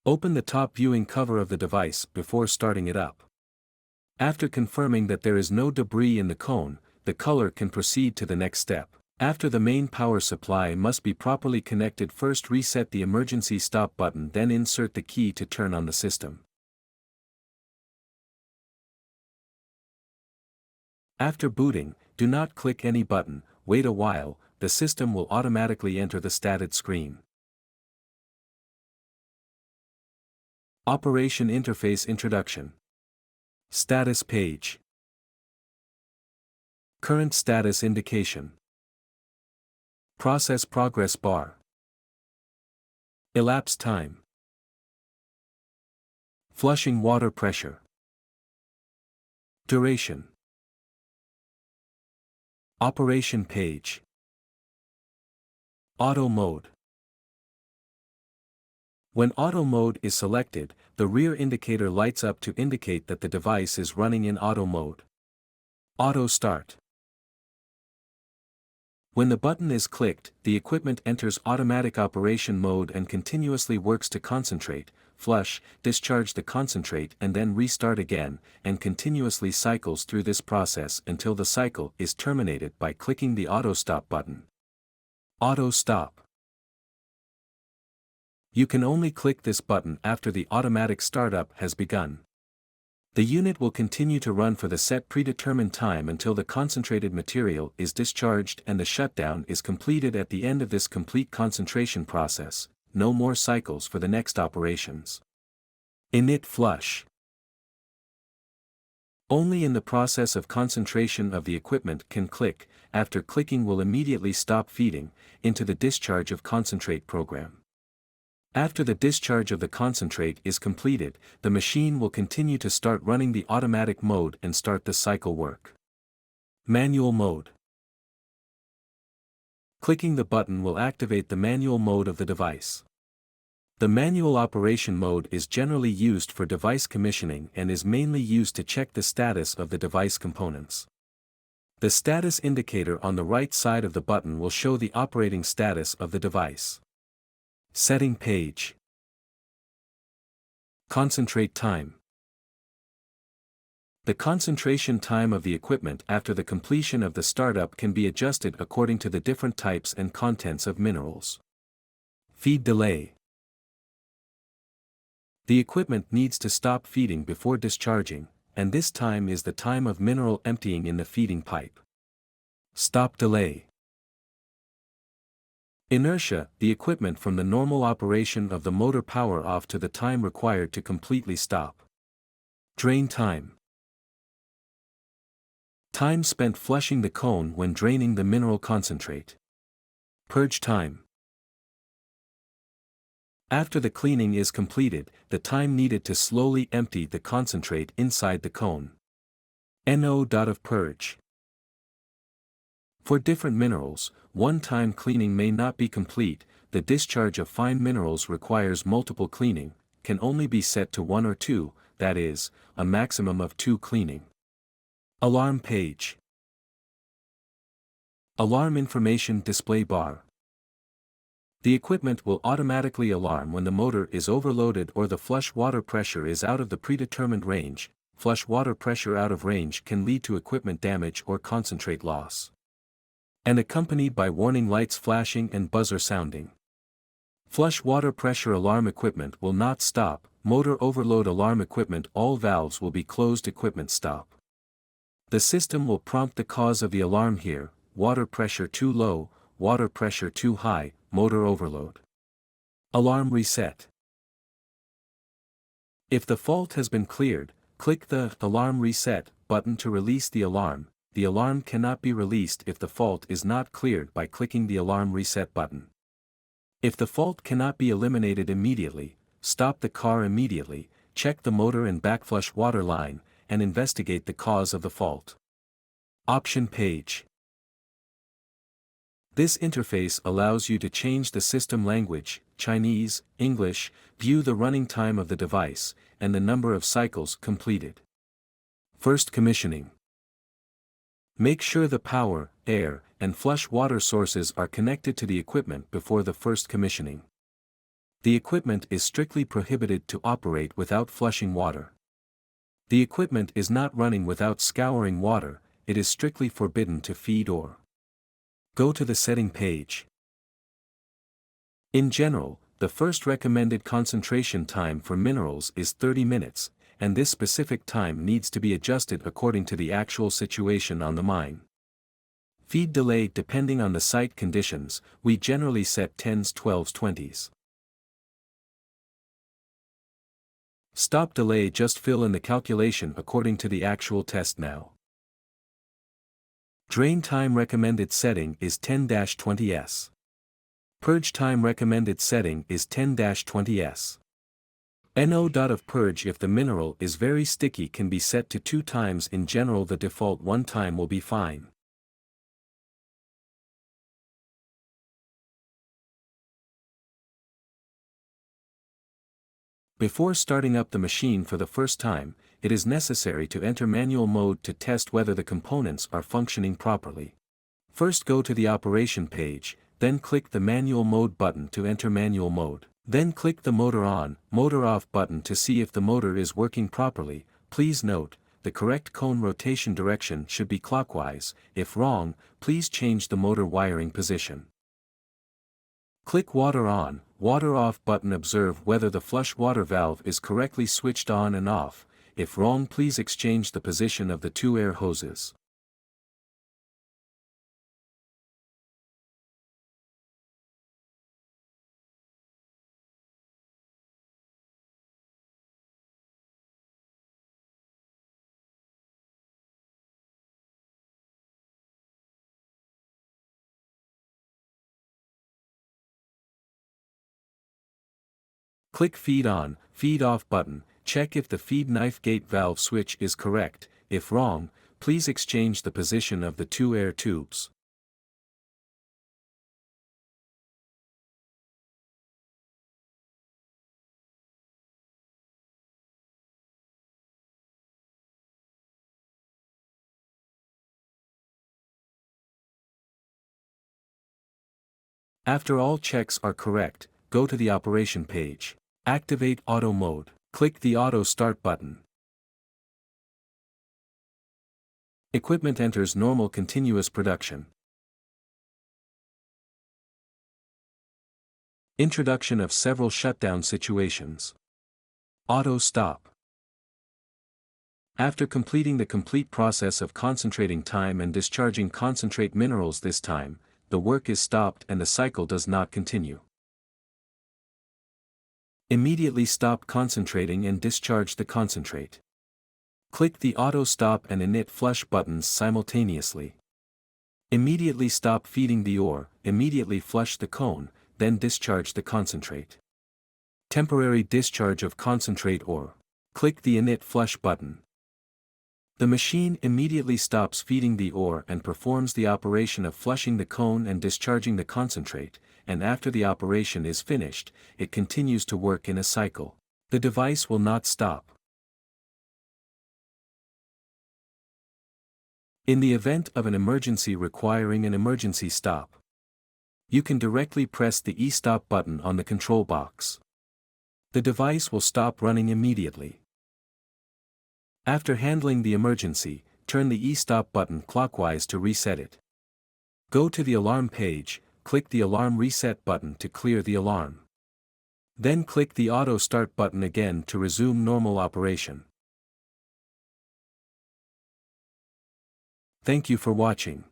Open the top viewing cover of the device before starting it up. After confirming that there is no debris in the cone, the color can proceed to the next step. After the main power supply must be properly connected, first reset the emergency stop button, then insert the key to turn on the system. After booting, do not click any button, wait a while, the system will automatically enter the status screen. Operation Interface Introduction. Status page. Current status indication. Process progress bar. Elapsed time. Flushing water pressure. Duration. Operation page. Auto mode. When auto mode is selected, the rear indicator lights up to indicate that the device is running in auto mode. Auto start. When the button is clicked, the equipment enters automatic operation mode and continuously works to concentrate, flush, discharge the concentrate and then restart again, and continuously cycles through this process until the cycle is terminated by clicking the auto stop button. Auto stop. You can only click this button after the automatic startup has begun. The unit will continue to run for the set predetermined time until the concentrated material is discharged and the shutdown is completed. At the end of this complete concentration process, no more cycles for the next operations. Init flush. Only in the process of concentration of the equipment can click, after clicking will immediately stop feeding, into the discharge of concentrate program. After the discharge of the concentrate is completed, the machine will continue to start running the automatic mode and start the cycle work. Manual mode. Clicking the button will activate the manual mode of the device. The manual operation mode is generally used for device commissioning and is mainly used to check the status of the device components. The status indicator on the right side of the button will show the operating status of the device. Setting page. Concentrate time. The concentration time of the equipment after the completion of the startup can be adjusted according to the different types and contents of minerals. Feed delay. The equipment needs to stop feeding before discharging, and this time is the time of mineral emptying in the feeding pipe. Stop delay. Inertia, the equipment from the normal operation of the motor power off to the time required to completely stop. Drain time. Time spent flushing the cone when draining the mineral concentrate. Purge time. After the cleaning is completed, the time needed to slowly empty the concentrate inside the cone. NO. Of purge. For different minerals, one-time cleaning may not be complete. The discharge of fine minerals requires multiple cleaning, can only be set to 1 or 2, that is, a maximum of 2 cleaning. Alarm page. Alarm information display bar. The equipment will automatically alarm when the motor is overloaded or the flush water pressure is out of the predetermined range. Flush water pressure out of range can lead to equipment damage or concentrate loss. And accompanied by warning lights flashing and buzzer sounding. Flush water pressure alarm equipment will not stop. Motor overload alarm equipment, all valves will be closed. Equipment stop. The system will prompt the cause of the alarm here: water pressure too low, water pressure too high, motor overload. Alarm reset. If the fault has been cleared, click the Alarm Reset button to release the alarm. The alarm cannot be released if the fault is not cleared by clicking the Alarm Reset button. If the fault cannot be eliminated immediately, stop the car immediately, check the motor and backflush water line, and investigate the cause of the fault. Option page. This interface allows you to change the system language, Chinese, English, view the running time of the device, and the number of cycles completed. First commissioning. Make sure the power, air, and flush water sources are connected to the equipment before the first commissioning. The equipment is strictly prohibited to operate without flushing water. The equipment is not running without scouring water, it is strictly forbidden to feed or go to the setting page. In general, the first recommended concentration time for minerals is 30 minutes, and this specific time needs to be adjusted according to the actual situation on the mine. Feed delay depending on the site conditions, we generally set 10s, 12s, 20s. Stop delay, just fill in the calculation according to the actual test now. Drain time recommended setting is 10-20s. Purge time recommended setting is 10-20s. NO. of purge if the mineral is very sticky can be set to 2 times. In general the default 1 time will be fine. Before starting up the machine for the first time, it is necessary to enter manual mode to test whether the components are functioning properly. First go to the operation page, then click the manual mode button to enter manual mode. Then click the motor on, motor off button to see if the motor is working properly. Please note, the correct cone rotation direction should be clockwise. If wrong, please change the motor wiring position. Click water on, water off button. Observe whether the flush water valve is correctly switched on and off. If wrong, please exchange the position of the 2 air hoses. Click feed on, feed off button, check if the feed knife gate valve switch is correct. If wrong, please exchange the position of the 2 air tubes. After all checks are correct, go to the operation page. Activate auto mode. Click the auto start button. Equipment enters normal continuous production. Introduction of several shutdown situations. Auto stop. After completing the complete process of concentrating time and discharging concentrate minerals, this time, the work is stopped and the cycle does not continue. Immediately stop concentrating and discharge the concentrate. Click the auto stop and init flush buttons simultaneously. Immediately stop feeding the ore, immediately flush the cone, then discharge the concentrate. Temporary discharge of concentrate ore. Click the init flush button. The machine immediately stops feeding the ore and performs the operation of flushing the cone and discharging the concentrate, and after the operation is finished, it continues to work in a cycle. The device will not stop. In the event of an emergency requiring an emergency stop, you can directly press the e-stop button on the control box. The device will stop running immediately. After handling the emergency, turn the e-stop button clockwise to reset it. Go to the alarm page, click the alarm reset button to clear the alarm. Then click the auto start button again to resume normal operation. Thank you for watching.